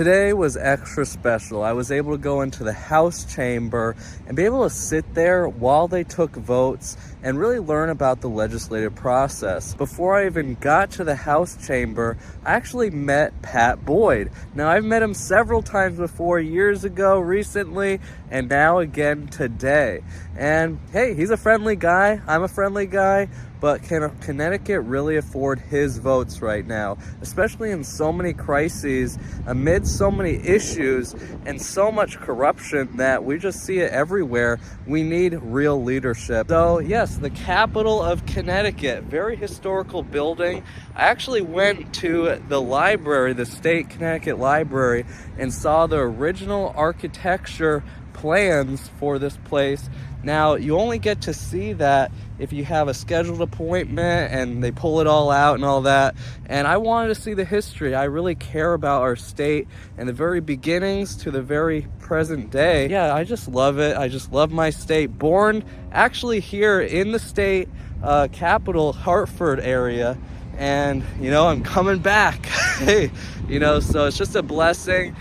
Today was extra special. I was able to go into the House chamber and be able to sit there while they took votes and really learn about the legislative process. Before I even got to the House chamber, I actually met Pat Boyd. Now, I've met him several times before, years ago, recently, and now again today. And hey, he's a friendly guy. I'm a friendly guy. But can Connecticut really afford his votes right now, especially in so many crises, amid so many issues and so much corruption that we just see it everywhere? We need real leadership. So yes, the capital of Connecticut, very historical building. I actually went to the library, the State Connecticut Library, and saw the original architecture plans for this place. Now, you only get to see that if you have a scheduled appointment and they pull it all out and all that. And I wanted to see the history. I really care about our state and the very beginnings to the very present day. Yeah, I just love it. I just love my state. Born actually here in the state capital, Hartford area. And, I'm coming back. Hey, so it's just a blessing.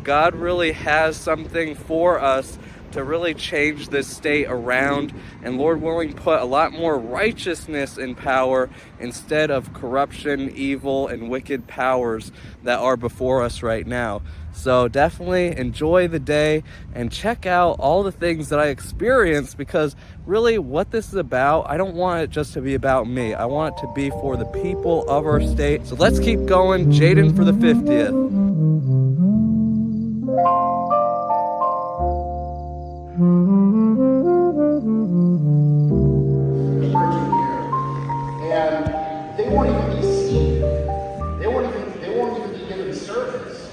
God really has something for us to really change this state around, and Lord willing, put a lot more righteousness in power instead of corruption, evil, and wicked powers that are before us right now. So definitely enjoy the day and check out all the things that I experienced, because really what this is about, I don't want it just to be about me. I want it to be for the people of our state. So let's keep going. Jadon for the 50th. And they won't even be seen. They won't even be given service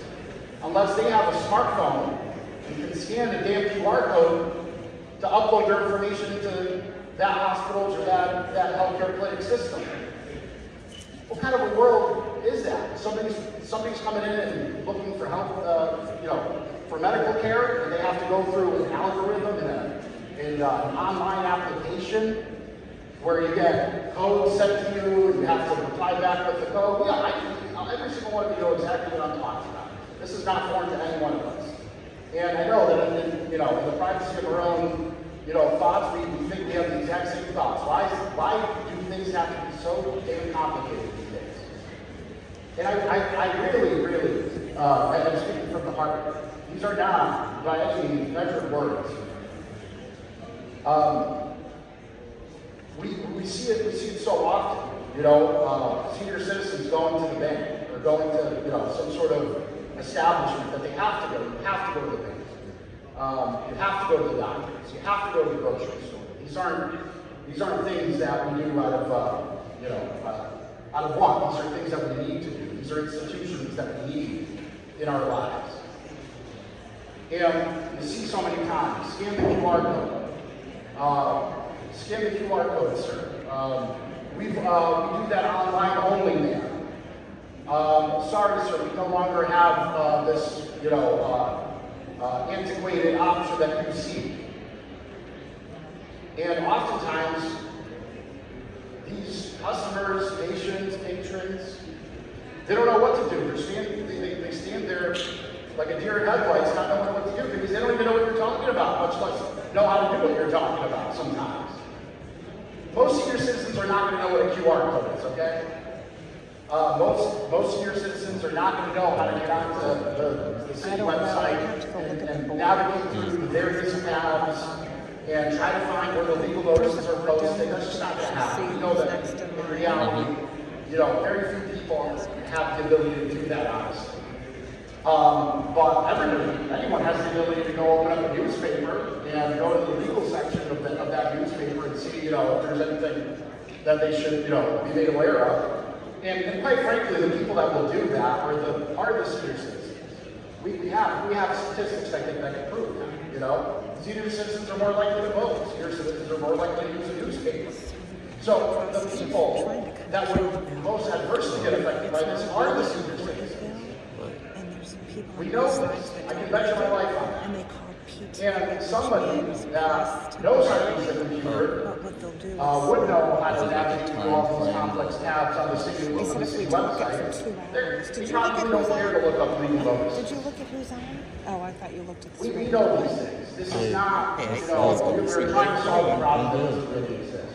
unless they have a smartphone and can scan the damn QR code to upload their information into that hospital's or that healthcare clinic system. What kind of a world is that? Somebody's coming in and looking for help, for medical care, and they have to go through an algorithm and an online application where you get codes sent to you and you have to reply back with the code. Yeah, every single one of you know exactly what I'm talking about. This is not foreign to any one of us. And I know that in the privacy of our own, thoughts, we think we have the exact same thoughts. Why do things have to be so damn complicated these days? And I really, I'm speaking from the heart. These are not by any means measured words. We see it so often. Senior citizens going to the bank or going to some sort of establishment that they have to go. You have to go to the bank. You have to go to the doctors. You have to go to the grocery store. These aren't things that we do out of want. These are things that we need to do. These are institutions that we need in our lives. And you see so many times, scan the QR code. Scan the QR code, sir. We do that online only now. Sorry, sir, we no longer have this, antiquated option that you see. And oftentimes, these customers, patients, patrons, they don't know what to do. They stand there like a deer in headlights, not knowing what to do, because they don't even know what you're talking about, much less know how to do what you're talking about sometimes. Most senior citizens are not going to know what a QR code is, okay? Most senior citizens are not going to know how to get onto the city website and navigate through the various tabs and try to find where the legal notices are posted. That's just not going to happen. We know that in reality, very few people have the ability to do that, honestly. But anyone has the ability to go open up a newspaper and go to the legal section of that newspaper and see, if there's anything that they should, be made aware of. And quite frankly, the people that will do that are the senior citizens. We have statistics that can prove that. Senior citizens are more likely to vote. Senior citizens are more likely to use a newspaper. So the people that would most adversely get affected by this are the senior citizens. We know this. I can bet you my life on that. And somebody that knows how to use a computer would know how to navigate through all these complex tabs on the city website. They probably don't care to look up legal notices. Did you look at who's on? Oh, I thought you looked at the We screen. know these things. This is not, we're trying to solve a problem that doesn't really exist.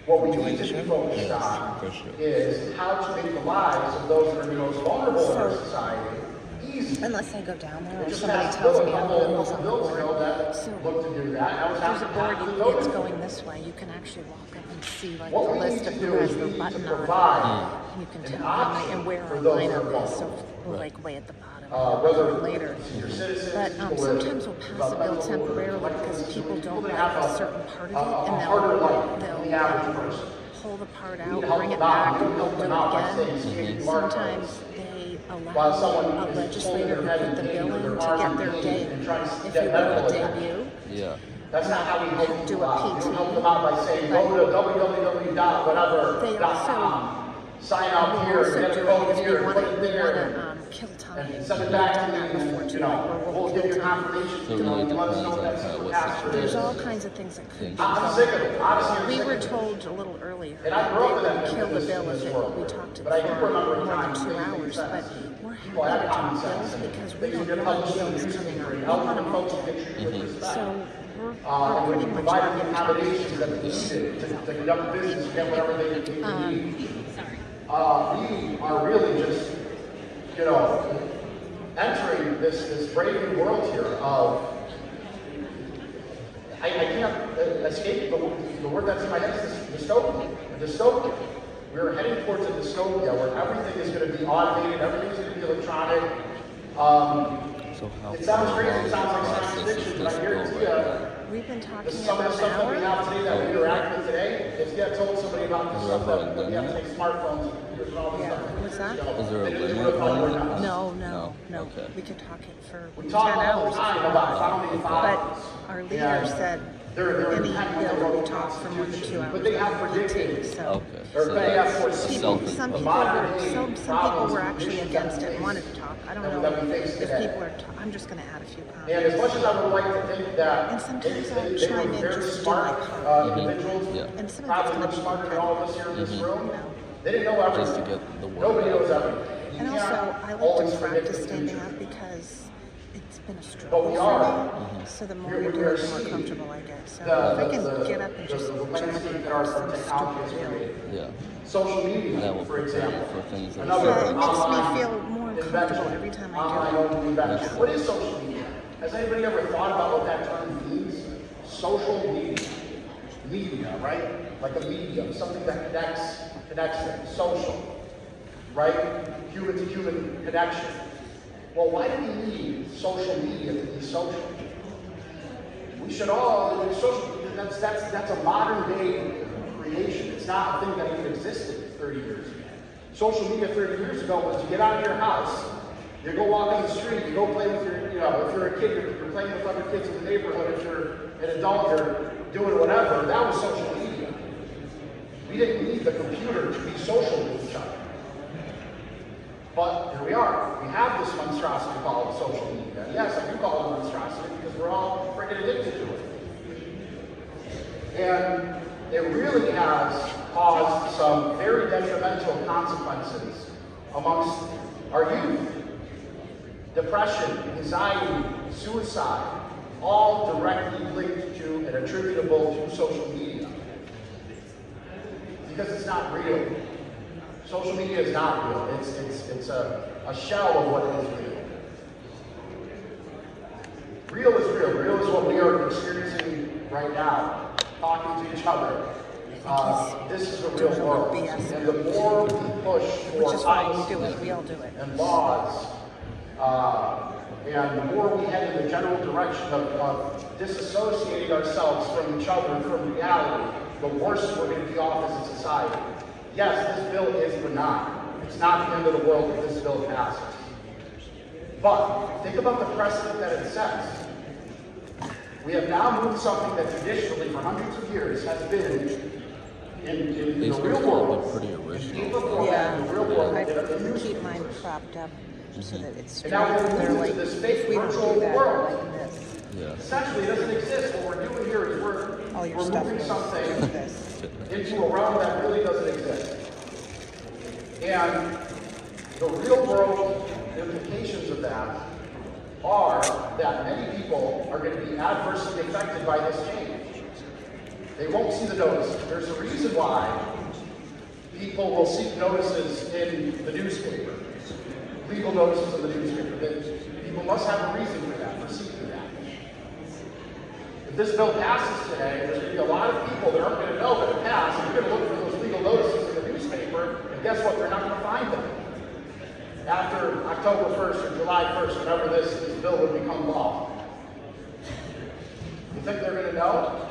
What we need to be focused on is how to make the lives of those that are the most vulnerable in our society easy. Unless I go down there or Just somebody passed tells a me I'm couple going on the bills ago board. that So look to do that. That was there's a board, half the it's voting. going this way. You can actually walk up and see like What the we list need of to who do has is the we need to button on it. provide You can an tell how many option and where for our those that lineup are is. So vulnerable. we're like way at the bottom. Whether Later. your citizens, But people with sometimes we'll pass a bill temporarily because people don't like a certain part of it, and harder life than the average they'll person. pull the part We out, need to help bring it them out. back, We and don't we'll help do them out it by saying, again. "Scan QR Sometimes codes." they While allow someone a is legislator holding to their head put in the pain bill with in their to arm get in their pain day. and trying to If get you go to medical a attention. debut, Yeah. That's not how we help do people a out. We PT. don't help them out by saying, But go to www.whatever.com, sign up we here, also and get do a it code because here, we and want put it to there, kill time. and send it We've back done to that me, before and, too, like where we'll we'll give kill you time. confirmation, So it really you let us depends know on that's kind of the what password There's is. all kinds of things that could be. I'm sick of it. Honestly, I'm We sick were of it. told a little earlier And I that grew up in they that would kill the this bill if world. we talked to But I do for remember more than times 2 when it hours. made But sense. we're People had happy to common talk bills sense. because we Things don't get know published when in the bills coming newspaper. up. You We help want them them folks all. get treated with respect. So we're And pretty we much provide on the top. accommodations that they needed to conduct business, get whatever they need. We are really just, entering this brave new world here of, I can't escape the word that's in my head is dystopia. A dystopia. We're heading towards a dystopia where everything is going to be automated, everything's going to be electronic. So how It sounds far crazy, along it the sounds like process science is fiction, but this I bill guarantee right you, now? We've been talking some of the about stuff that we an have hour. today that we interact with today, if you had told somebody about this Is stuff there a that we have to limit? take smartphones and computers and all this Yeah, stuff. what's that? Is there a They limit would have on thought it? we're nuts. No. Okay. We could talk it for We 10 talk all hours. the time about founding But fathers. our leader said They're any intent bill with we the talk for more than 2 Constitution, hours. but they have would be predicted. so. Okay. Or So they have that's a foreseen self-imposed. Some the people modern were day some people problems were and actually issues against that it we and wanted face- to talk. I don't know that we face if today. people are. I'm just going to add a few comments. And as much as I would like to think that And sometimes they I'll were chime in very just to do smart my part. individuals, Yeah. And some of it's probably gonna much be smarter than all of us here in this room, No. they didn't know everything. Just to get the word Nobody out. knows everything. You And also, can't I like always to predict practice the standing future. up because it's been a But struggle we for are. me. So the more We- you we do are it, the more seeing comfortable I get. So the- if I can the- get up and just the jab landscape it that our about some technology has stupid bill. created. Yeah. Social media, That will for prepare you example. for things that Another Yeah, it makes me online feel more uncomfortable every time I do online it. only invention. What is social media? Has anybody ever thought about what that term means? Social media. Media, right? Like a medium, something that connects them. Social, right? Human to human connection. Well, why do we need social media to be social? We should all, that's a modern day creation. It's not a thing that even existed 30 years ago. Social media 30 years ago was you get out of your house, you go walk on the street, you go play with your, if you're a kid, you're playing with other kids in the neighborhood. If you're an adult, you're doing whatever. That was social media. We didn't need the computer to be social with each other. But here we are. We have this monstrosity called social media. Yes, I do call it a monstrosity because we're all freaking addicted to it. And it really has caused some very detrimental consequences amongst our youth. Depression, anxiety, suicide, all directly linked to and attributable to social media. Because it's not real. Social media is not real. It's a shell of what is real. Real is real. Real is what we are experiencing right now, talking to each other. This is the real world. And the more we push Which for is why we do policies it. We all do it. and laws, and the more we head in the general direction of disassociating ourselves from each other, from reality, the worse we're going to be off as a society. Yes, this bill is benign. It's not the end of the world if this bill passes. But think about the precedent that it sets. We have now moved something that traditionally, for hundreds of years, has been in These the real things all world. look pretty original. Paper format, Yeah, in the real world. I keep mine propped up so that it's And straight. now we're They're moving like, to this fake if we don't virtual do that, world. like this. Yeah. Essentially, it doesn't exist. What we're doing here is All your we're stuff moving goes something to this. into a realm that really doesn't exist. And the real world implications of that are that many people are going to be adversely affected by this change. They won't see the notices. There's a reason why people will seek notices in the newspaper, legal notices in the newspaper. People must have a reason for that, for seeking that. If this bill passes today, there's going to be a lot of people that aren't going to know that it passed, and they're going to look for those legal notices in the newspaper, and guess what? They're not going to find them. After October 1st or July 1st, whenever this bill would become law. You think they're going to know?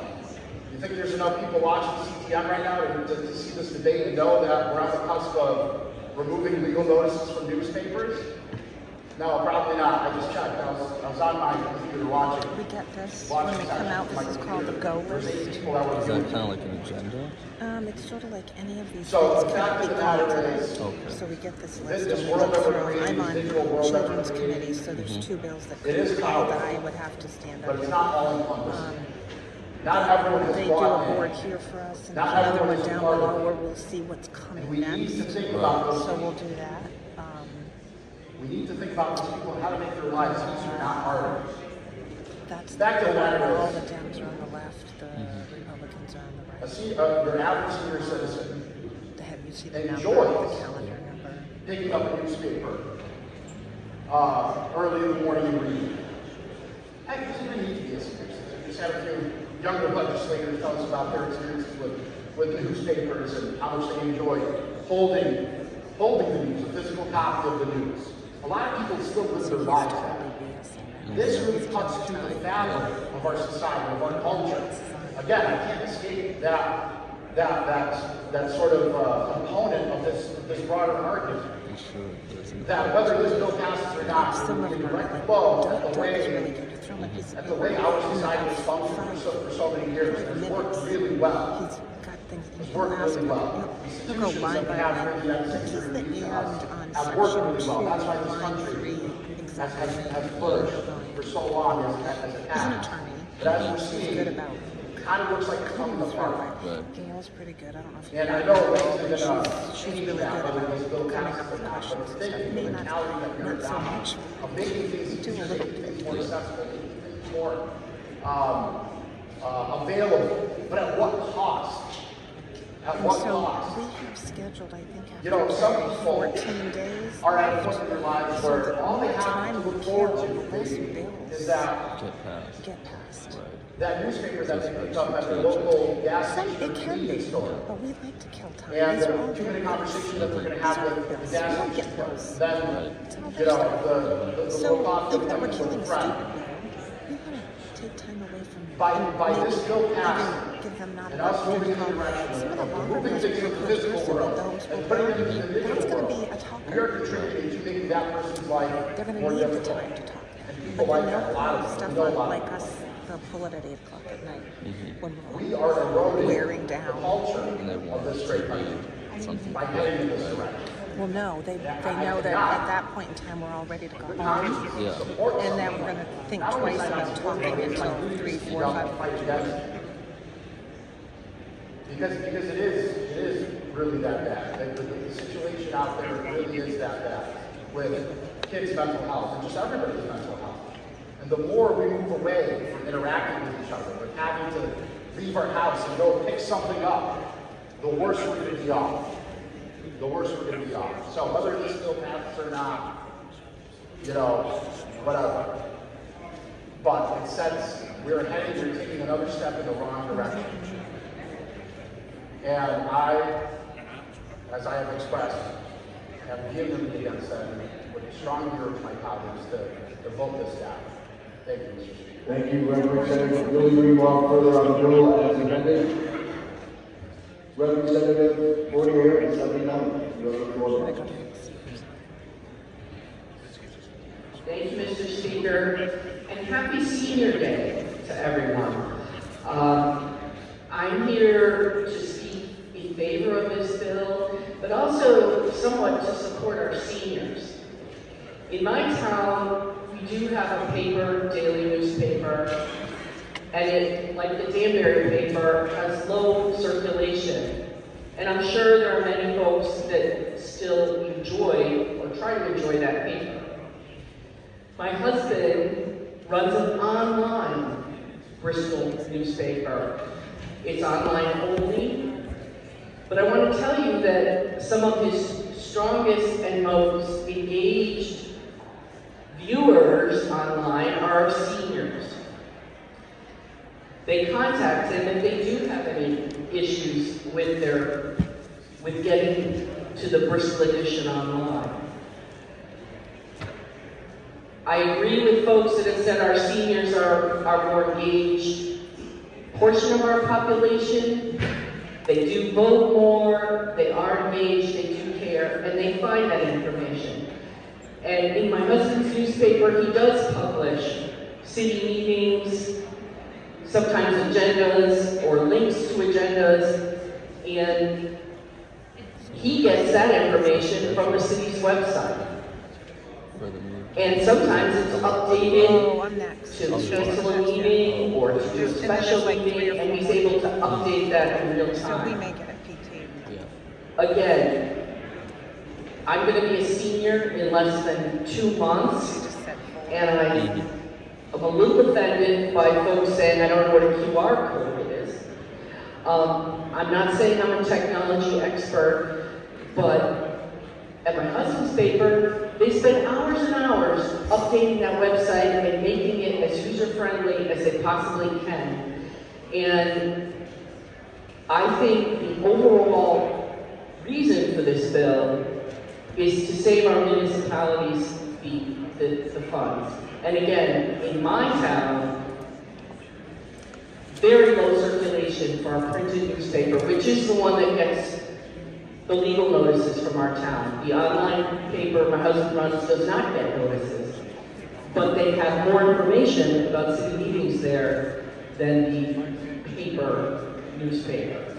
You think there's enough people watching CTM right now to see this debate and know that we're on the cusp of removing legal notices from newspapers? No, probably not. I just checked. I was on my computer watching. We get this when we come out. This is called the Go list. Is that kind of like an agenda? It's sort of like any of these So things the fact can of be the matter called. is, So we get this this list and we world look that we're through. I'm creating, on digital world that we're children's creating, committee, so there's two bills that it is that powerful, I would have to stand but up it's for. not all encompassing. Not everyone has They do a bought board in. here for us, and Not another everyone one is down part of below it. where we'll see what's coming We need to next. think about those So we'll people. do that. We need to think about those people and how to make their lives easier, not harder. That's Fact of the matter all is- the Dems are on the left, the Republicans are on the right. Your average senior citizen Have you seen the enjoys number, the calendar number? picking up a newspaper early in the morning and reading. Heck, it doesn't even need to be a senior citizen. We just had a few younger legislators tell us about their experiences with the newspapers and how much they enjoy holding the news, a physical copy of the news. A lot of people still live their lives that way. This really cuts to the fabric of our society, of our culture. Again, I can't escape that sort of component of this broader argument. That whether this bill passes or not, Some it of will be them are direct like, flow Doug at is really good. You throw him a piece of at the paper. way our society has functioned for so many years. It's worked really well. He's got things in It's his worked ask really him. well. He'll go Institutions line that we by have line. really that But he's century the to end us on have worked section really well. 2, That's why this line country 3, exactly. has flourished for so long as it He's an has. attorney. But as we're He's seeing, good about it kind of looks like it's coming cutting through apart. it. Gail's pretty good. I don't know if you And I know know her, ways but that she's really good whether about this bill coming passes up or with not, but questions it's and stuff. taking May the not, mentality that we're not so adopting much. of making things Do a easier, little making things bit. more accessible, making things more available. But at what cost? At And what so cost? we have scheduled, I think, You know, some after people 14 days. are at a point in their lives So where the all they more have time to we look kill, forward the to less maybe bills is that get passed. that newspaper that they picked up at the local gas Some station or it can be, convenience store. but we like to kill time. And These are the all 2-minute bills. conversation that they're going to have with the We gas don't station. get bills. Then, It's all you their know, stuff. the So little coffee even though we're with killing a a friend. stupid bill, we want to take time away from By maybe this bill even passing, give them not and enough us moving in the income. direction Some of the of longer moving bills things are into the physical person world and those and will putting go. it into the That's digital going to world, be a we are talker. contributing to making that person's life They're going to more need the difficult. time to talk. And people But like then that. A lot they'll of pull them. stuff We know a on lot like of us. They'll pull it at 8 o'clock at night when We we're are eroding wearing the down. culture And they of want this it great to country be something by heading in this direction. Well, no, they know that at that point in time we're all ready to go home, Congress Yeah. supports and then we're going to think twice about talking until 3, 4, 5. fight against it. Because it is really that bad. The situation out there really is that bad with kids' mental health and just everybody's mental health. And the more we move away from interacting with each other, with having to leave our house and go pick something up, the worse we're going to be off. The worse we're going to be off. So whether this bill passes or not, you know, whatever. But it says we're taking another step in the wrong direction. And I, as I have expressed, have vehemently against that and would strongly urge my colleagues to vote this down. Thank you, Mr. Speaker. Thank you, Representative. Will you remark further on the bill as amended? Representative Portier and 79. You have the floor. Thank you, Mr. Speaker, and happy Senior Day to everyone. I'm here to speak in favor of this bill, but also somewhat to support our seniors. In my town, we do have a daily newspaper paper, and it, like the Danbury paper, has low circulation. And I'm sure there are many folks that still enjoy or try to enjoy that paper. My husband runs an online Bristol newspaper. It's online only, but I want to tell you that some of his strongest and most engaged viewers online are our seniors. They contact him if they do have any issues with getting to the Bristol edition online. I agree with folks that have said our seniors are more engaged portion of our population. They do vote more, they are engaged, they do care, and they find that information. And in my husband's newspaper, he does publish city meetings, sometimes agendas or links to agendas, and he gets that information from the city's website. And sometimes it's updated to cancel a meeting or to do a special meeting, and he's able to update that in real So we time. make it a PT. Again, I'm going to be a senior in less than 2 months, Just said full. and I'm a little offended by folks saying I don't know what a QR code is. I'm not saying I'm a technology expert, but at my husband's paper, they spend hours and hours updating that website and making it as user-friendly as they possibly can. And I think the overall reason for this bill is to save our municipalities the funds. And again, in my town, very low circulation for our printed newspaper, which is the one that gets the legal notices from our town. The online paper my husband runs does not get notices, but they have more information about city meetings there than the paper newspaper.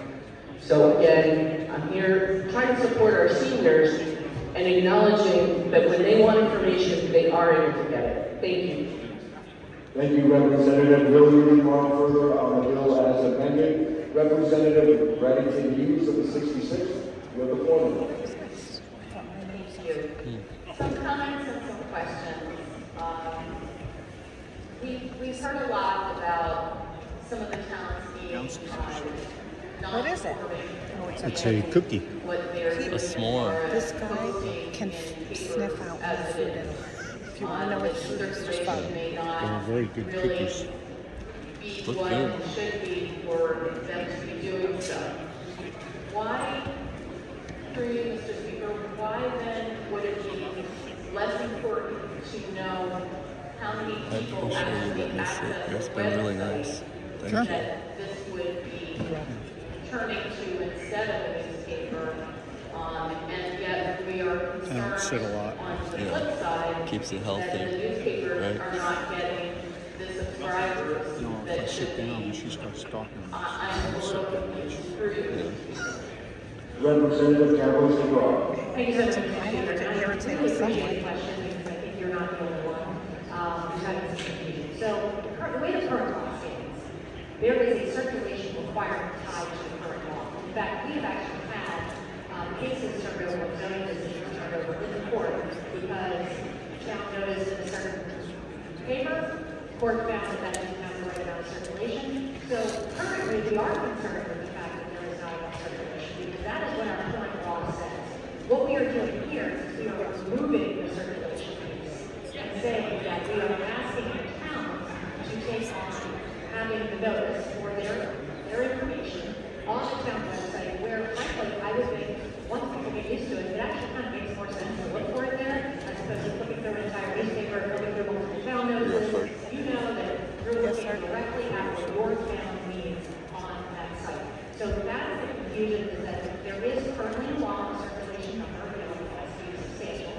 So again, I'm here trying to support our seniors and acknowledging that when they want information, they are able to get it. Thank you. Thank you, Representative. Will you remark further on the bill as amended? Representative Reddington Hughes of the 66th. You have the floor. Thank you. Some comments and some questions. We've heard a lot about some of the towns being What is it? Oh, It's a cookie. what they're A s'more. This guy can sniff out my food, and if you want to know what food is, just follow me. They're very good cookies. Be Look what good. it should be for them to be doing so. Why, through you, Mr. Speaker, why then would it be less important to know how many I people appreciate you actually letting me sit. access That's the been really website nice. Thank Sure. you. that this would be turning to instead of a newspaper, and yet we are concerned sit a lot. on the Yeah. flip side Keeps it that healthy, the newspapers right? are not getting the subscribers You know, if I that sit should down and be. she starts talking, I'm a little confused through. Representative Carol Segura. Thank you so much, Mr. I have Speaker. to And I irritate really someone. appreciate the question because I think you're not the only one who's having this confusion. So the way the current law stands, there is a circulation requirement tied to the current law. In fact, we have actually had cases turned over, zoning decisions turned over in the court because town noticed in a certain paper, court found that that didn't have the right amount of circulation. So currently, we are concerned with the fact that there is not enough circulation because that is what our current law says. What we are doing here is we are removing the circulation piece and saying that we are asking the towns to take on having the notice for their information on the town website where, frankly, I would think once people get used to it, it actually kind of makes more sense to look for it there as opposed to looking through an entire newspaper, looking through multiple town notices. You know that you're looking directly at what your town needs on that site. So that is the confusion, is that there is currently a law on circulation number, it has to be substantial.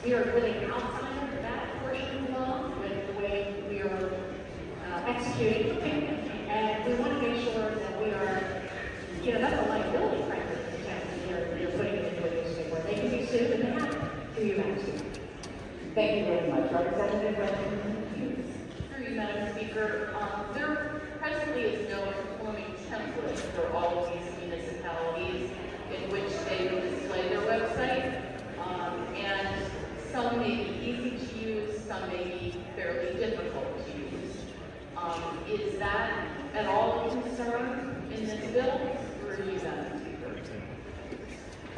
We are living outside of that portion of the law with the way we are executing. And we want to make sure that we are, that's a liability, frankly, to the town that you're putting it into a newspaper. They can be sued and they have to. Who you ask? Thank you very much. Representative Hughes. through you, Madam Speaker, there presently is no conforming template for all of these municipalities in which they would display their website. And some may be easy to use, some may be fairly difficult to use. Is that at all a concern in this bill, or are you, Madam Speaker?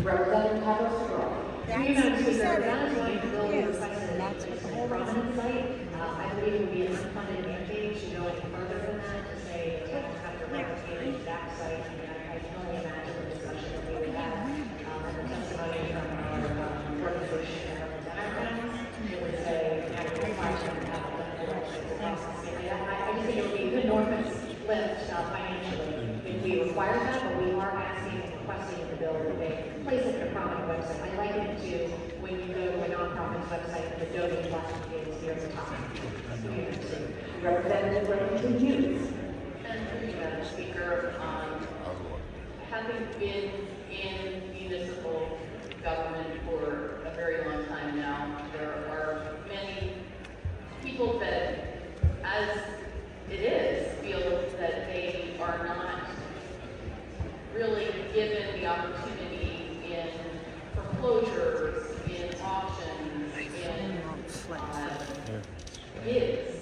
Representative Pablo. That's, he said That is why it. the bill Yes, requested and that's what the whole prominent reason. site. I believe it would be an unfunded mandate to go any further than that, to say that towns have to replicate an exact site. I mean, I can only imagine the discussion that we would have, and the testimony from our organization and representative, it would say, you have to require them to have a website process. I just think it would be an enormous lift financially if we require that, but we are asking and requesting in the bill that they place it in a prominent website. I liken it to when you go to a nonprofit's website and the donate button is near the top. Representative Remington Hughes. And through you, Madam Speaker, having been in municipal government for a very long time now, there are many people that, as it is, feel that they are not really given the opportunity in foreclosures, in auctions, in bids.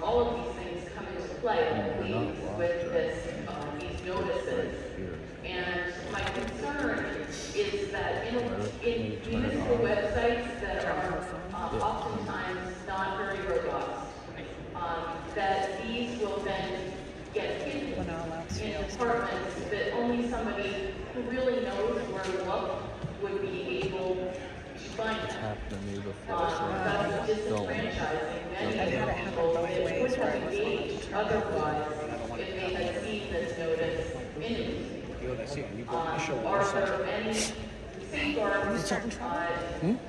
All of these things come into play, I believe, with these notices. And my concern is that in municipal websites that are oftentimes not very robust, that these will then get hidden in departments that only somebody who really knows where to look would be able to find them. Happened to me before, so That's don't. disenfranchising I've many had it happen people both that ways would where have I was like, engaged otherwise if they had seen this notice in a newspaper. Are there any safeguards Are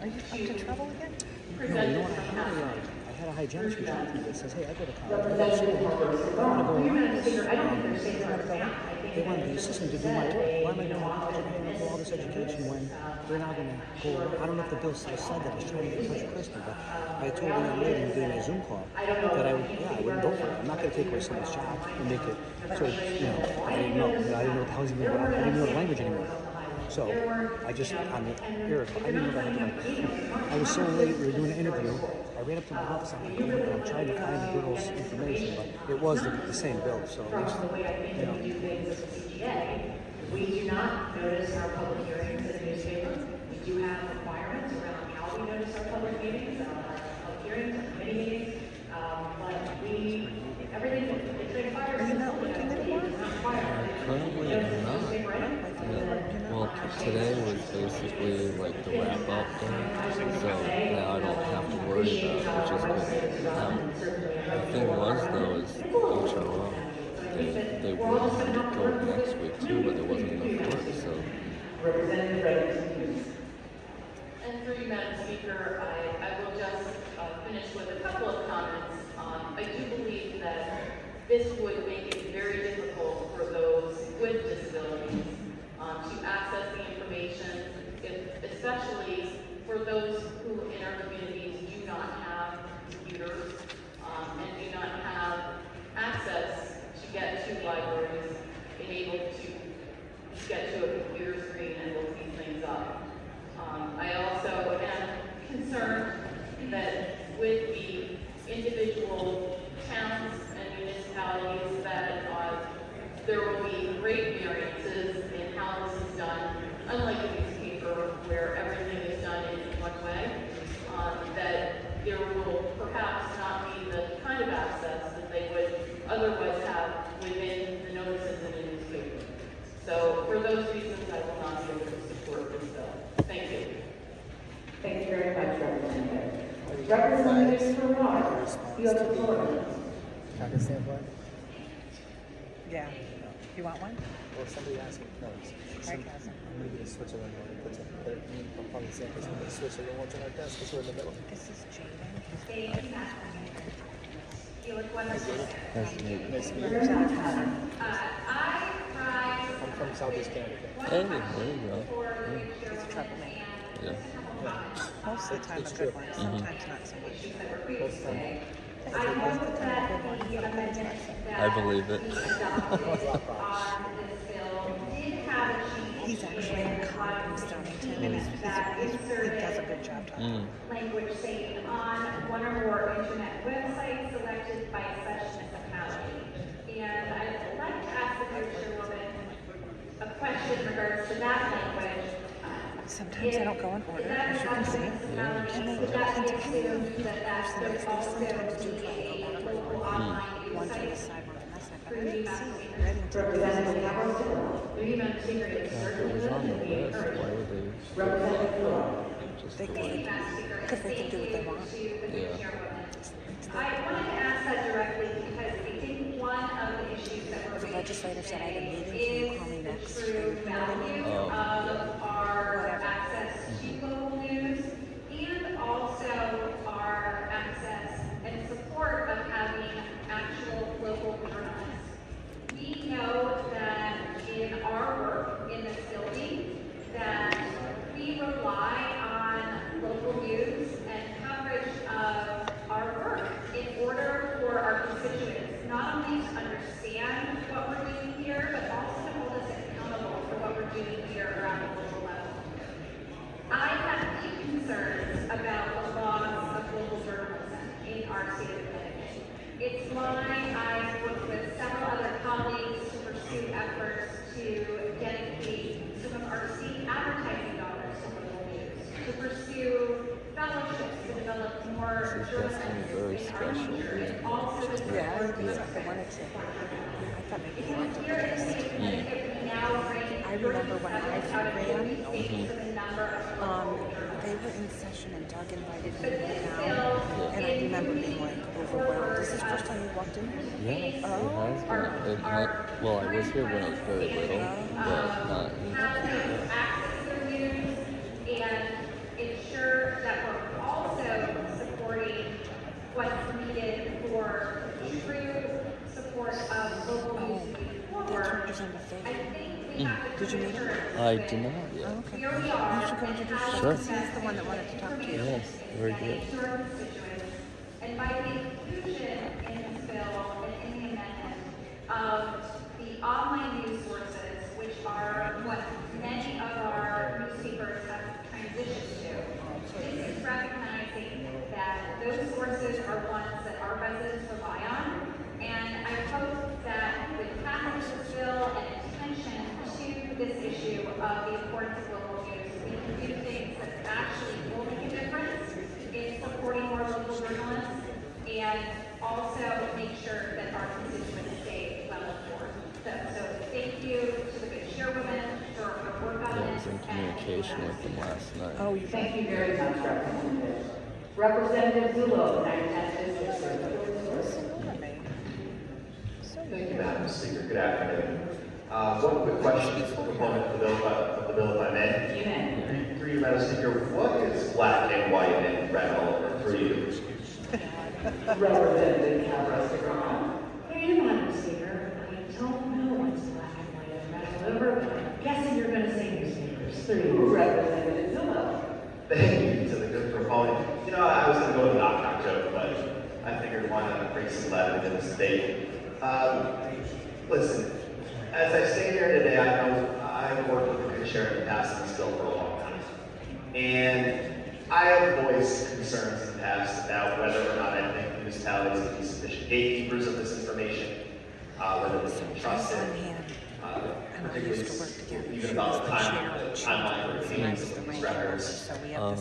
you up to trouble again? prevent this from happening? I had a hygienist reach out to me that says, hey, I go to college. Representative Pablo. Madam Speaker, I don't think there's safeguards Go now. on. I think They want that the assistant to do my work. Why am I going to all this education when they're not going to go? I don't know if the bill still said that. I was trying to get in touch with Kristen, but I told the young lady who did a Zoom call that I wouldn't go for it. I'm not going to take away someone's job and make it so, I didn't know. I didn't know what the hell was even going on. I didn't know the language anymore. So I'm irritable. I didn't know that I had to. I was so late. We were doing an interview. I ran up to my office. I'm like, I'm trying to find the girl's information, but it was the same bill. So at least, The way I think that we do things as a CGA, we do not notice our public hearings in the newspaper. We do have requirements around how we notice our public meetings, our public hearings, our committee meetings. But everything that transpires. Are you not working anymore? Currently not. Well, today was basically like the wrap up day, so now I don't have to worry about it, which is good. The thing was though is HRO. They were going to go next week too, but there wasn't enough work, so. Representative Remington. And through you, Madam Speaker, I will just finish with a couple of comments. I do believe that this would make it very difficult for those with disabilities to access the information, especially for those who in our communities do not have computers and do not have access to get to libraries and able to get to a computer screen and look these things up. I also am concerned that with the individual towns and municipalities that there will be great variances in how this is done, unlike a newspaper where everything is done in one way, that there will perhaps not be the kind of access that they would otherwise have within the notices in a newspaper. So for those reasons, I will not be able to support this bill. Thank you. Thank you very much, Representative. Representative Farrar, you have the floor. Understand what? Yeah. You want one? Or somebody asked me, no, Hi, Cousin. I'm gonna get a switch around there. Put it, I'll probably say, because I'm gonna switch it, what's on our desk, because we're in the middle. This is Jadon. Nice to meet you. Nice to meet you. Representative Connor. I'm from Southeast Connecticut. Hey, there you go. He's a troublemaker. Yeah. Most of the time a good one, sometimes not so much. Most of the time. I hope that the amendment I believe it. on this bill did have a change. He's actually in Congress, Stonington, and he does a good job talking. Language saying on one or more internet websites selected by such municipality. And I'd like to ask the good chairwoman a question in regards to that language. Sometimes I don't go in order, as you can see. And they sometimes do one to the side, one to the side. But I didn't see Reddington. Because they can do what they want. I wanted to ask that directly because I think one of the issues that we're The legislator said I had a meeting, can you call me next? through value of our access to local news and also our access and support of having actual local journalists. We know that in our work in this building that we rely on local news and coverage of our work in order for our constituents not only to understand what we're doing here, but also to hold us accountable for what we're doing here around the local level. I have deep concerns about the loss of local journalism in our state of Connecticut. It's why I've worked with several other colleagues to pursue efforts to dedicate some of our state advertising dollars to local news, to pursue fellowships to develop more journalists in our future, and also to Yeah, I support wanted to. I thought maybe he wanted to here in the list. state of Connecticut, we now rank I remember when I ran, ran, they were in session and Doug invited me down, and I remember being like overwhelmed. This is the first time you walked in here? Yeah, it has been. Well, I was here when I was very little, but not. access to their news and ensure that we're also supporting what's needed for true support of local news moving That's forward. Representative I Fagan. think we have to Did you meet him? I do not yet. Oh, okay. Here we are. You should go introduce yourself, Sure. because he's the one that wanted to talk to you. Yes, very good. To our constituents. And by the inclusion in this bill and in the amendment of the online news sources, which are what many of our newspapers have transitioned to, this is recognizing that those sources are ones that our residents rely on. And I hope that with passage of this bill and attention to this issue of the importance of local news, we can do things that actually will make a difference in supporting more local journalists and also make sure that our constituents stay well informed. So thank you to the good chairwoman for her work on Yeah, I this. was in communication with them last night. Oh, you Thank you very much, Representative. Representative Zullo, 910 District. Thank you, Madam Speaker. Good afternoon. One quick question to the proponent of the bill, if I may. You may. Through you, Madam Speaker, what is black and white and red all over for you? Representative Cabrera. Hey, Madam Speaker, I don't know what's black and white and red all over, but I'm guessing you're gonna say newspapers. Through Representative Zullo. Thank you to the good proponent. You know, I was going to go with the knock-knock joke, but I figured why not bring some levity to this debate. Listen, as I stand here today, I know I've worked with the good chair in the past on this bill for a long time. And I have voiced concerns in the past about whether or not I think municipalities can be sufficient gatekeepers of this information, whether they can trust it, particularly even about the timeline for obtaining some of these records.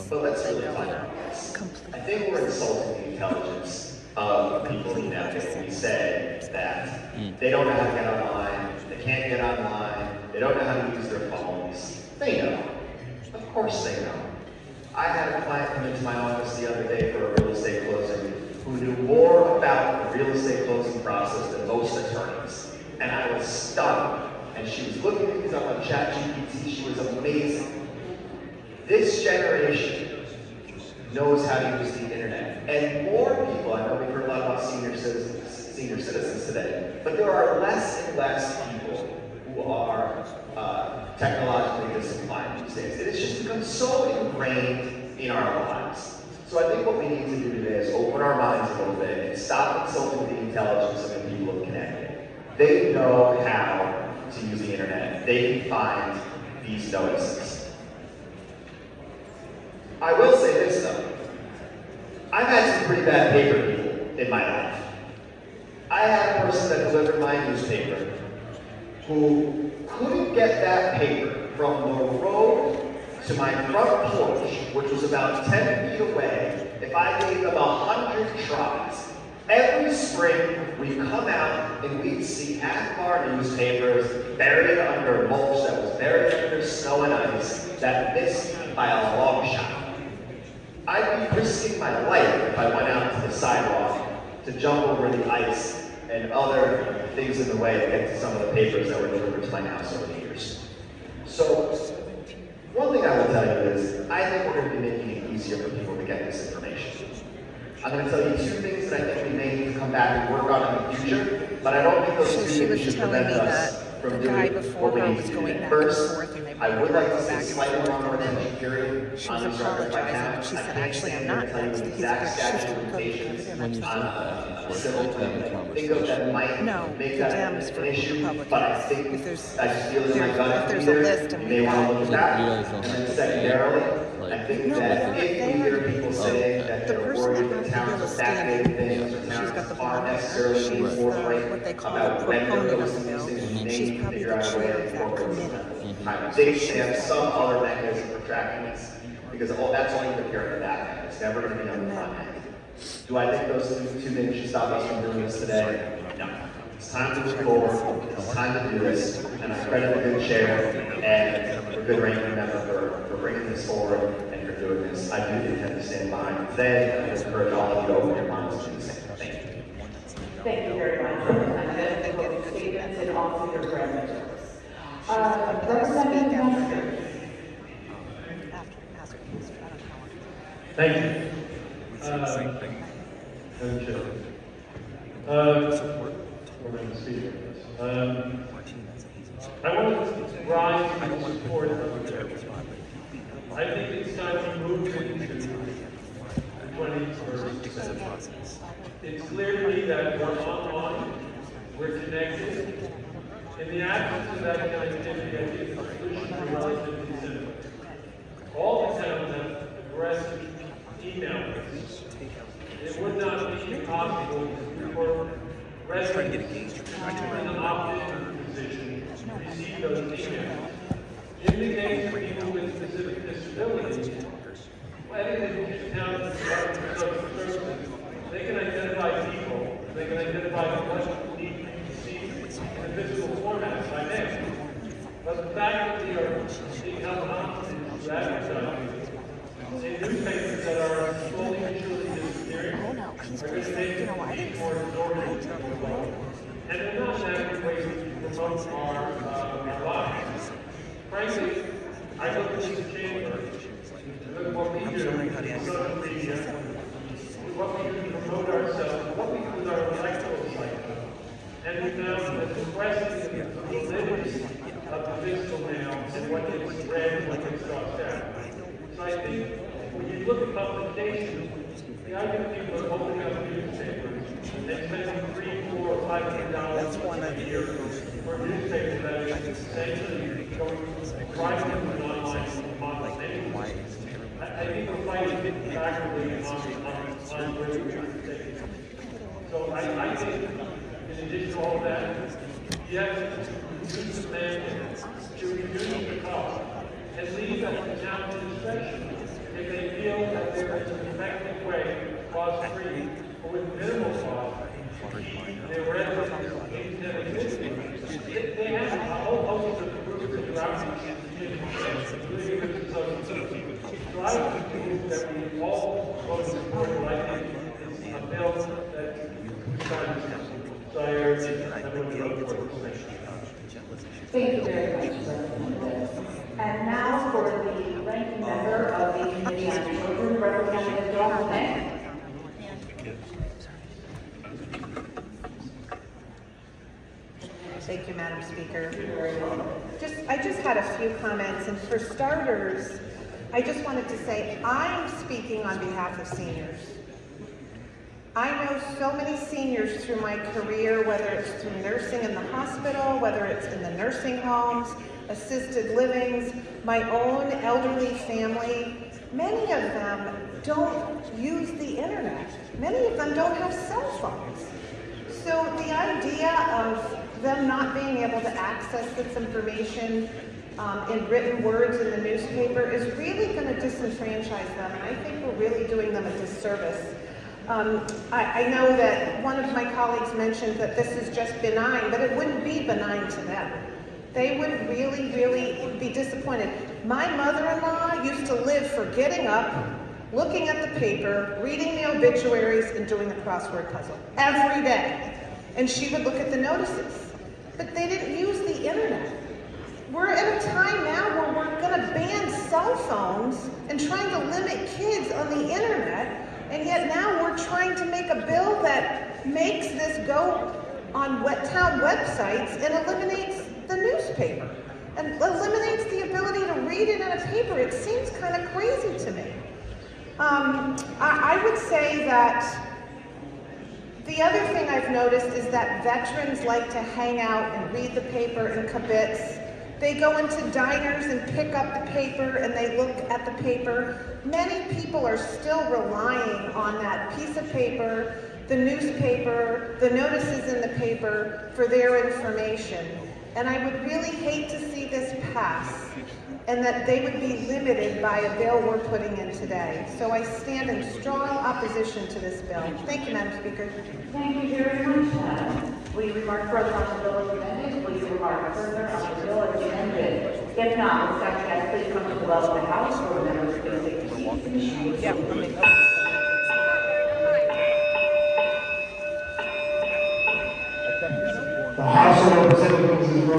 But let's really talk about this. I think we're insulting the intelligence of the people in Connecticut when we say that they don't know how to get online, they can't get online, they don't know how to use their phones. They know. Of course they know. I had a client come into my office the other day for a real estate closing who knew more about the real estate closing process than most attorneys. And I was stunned. And she was looking at these up on ChatGPT. She was amazing. This generation knows how to use the internet. And more people, I know we've heard a lot about senior citizens today, but there are less and less people who are technologically disinclined these days. It has just become so ingrained in our lives. So I think what we need to do today is open our minds a little bit and and stop insulting the intelligence of the people of Connecticut. They know how to use the internet. They can find these notices. I will say this though. I've had some pretty bad paper people in my life. I had a person that delivered my newspaper who couldn't get that paper from the road to my front porch, which was about 10 feet away, if I gave them 100 tries. Every spring, we'd come out and we'd see half of our newspapers buried under mulch that was buried under snow and ice that missed by a long shot. I'd be risking my life if I went out to the sidewalk to jump over the ice and other things in the way to get to some of the papers that were delivered to my house over the years. So, one thing I will tell you is, I think we're going to be making it easier for people to get this information. I'm going to tell you two things that I think we may need to come back and work on in the future, but I don't think those So two she was things should telling prevent me us that from the guy doing before what we her need was to going do. back First, and forth, and they I would like to see back a and slightly forth, longer and then attention period she on was these records right apologizing, now. but she I said, can't actually, stand I'm here not and tell you next. the He's exact she's statute of going to cover limitations it. When you on say a civil claim. Think of that might No, make the that Dems an for issue, Republicans. but I think If there's- I just feel in my gut if there's either, a list and you we may want to got- look at that. You guys don't And have then to secondarily, like, I think No, that they if we are hear the people people. saying that The they're person worried that that brought the towns bill are is backdating things or She's towns got the aren't blonde hair. necessarily being She's forthright what they call about the when they're proponent of posting the these bill. things, we may She's need to probably figure the out a way chair to of that incorporate committee. some. They should have some other mechanism for tracking this, because that's only the carrot of that. It's never going to be on the front end. Do I think those two things should stop us from doing this today? No. It's time to move forward. It's time to do this. And I credit the good chair and the good ranking member for bringing this forward and for doing this. I do intend to stand behind today, and I encourage all of you to open your minds to do the same. Thank you. Thank you very much, Representative, for your statements and also your presence. Representative Nestor. Thank you. Madam Chair. Madam Speaker. I want to rise in support of the bill. I think it's time to move into the 21st century. It's clear to me that we're online, we're connected. In the absence of that connectivity, I think the solution is relatively simple. All the towns have aggressive email lists. It would not be possible for residents in an opposition position to receive those emails. In the case of people with specific disabilities, I think that each town is Department of Social Services. They can identify people, they can identify what need to be received in a physical format by name. But the fact that we are being held hostage to advertising in newspapers that are slowly and surely disappearing are going to make it more exorbitant. And they're not an adequate way to promote our lives. Frankly, I look at this chamber, look at what we do in social media, what we do to promote ourselves, what we do with our electoral cycle, and we found that the question of the validity of the physical mail and what gets read and what gets crossed out. So I think when you look at publication, the idea of people are holding up newspapers and spending $300, $400, $500 a year for a newspaper that is essentially going private and online models anyway. I think we're fighting backwardly on where we should take. So I think, in addition to all that, you have to reduce the mandate, to reduce the cost, and leave that to town discretion if they feel that there is an effective way, cost-free, or with minimal cost, to keep their residents in Connecticut. They have a whole host of groups that are outreach, including the social services. So I would believe that we all vote in support of, I think, a bill that we try to. So I urge everyone to vote for it. Thank you very much, Representative. And now for the ranking member of the Committee on Children, Representative Jadon E. Thank you, Madam Speaker. I just had a few comments, and for starters, I just wanted to say I'm speaking on behalf of seniors. I know so many seniors through my career, whether it's through nursing in the hospital, whether it's in the nursing homes, assisted livings, my own elderly family. Many of them don't use the internet. Many of them don't have cell phones. So the idea of them not being able to access this information in written words in the newspaper is really going to disenfranchise them, and I think we're really doing them a disservice. I know that one of my colleagues mentioned that this is just benign, but it wouldn't be benign to them. They would really, really be disappointed. My mother-in-law used to live for getting up, looking at the paper, reading the obituaries, and doing the crossword puzzle every day. And she would look at the notices. But they didn't use the internet. We're at a time now where we're going to ban cell phones and trying to limit kids on the internet. And yet now we're trying to make a bill that makes this go on town websites and eliminates the newspaper and eliminates the ability to read it in a paper. It seems kind of crazy to me. I would say that the other thing I've noticed is that veterans like to hang out and read the paper in kibitz. They go into diners and pick up the paper and they look at the paper. Many people are still relying on that piece of paper, the newspaper, the notices in the paper for their information. And I would really hate to see this pass and that they would be limited by a bill we're putting in today. So I stand in strong opposition to this bill. Thank you, Madam Speaker. Thank you very much. Will you remark further on the bill as amended? Will you remark further on the bill as amended? If not, will staff guests please come to the level of the House or the members please take seats? Yeah, The House of Representatives is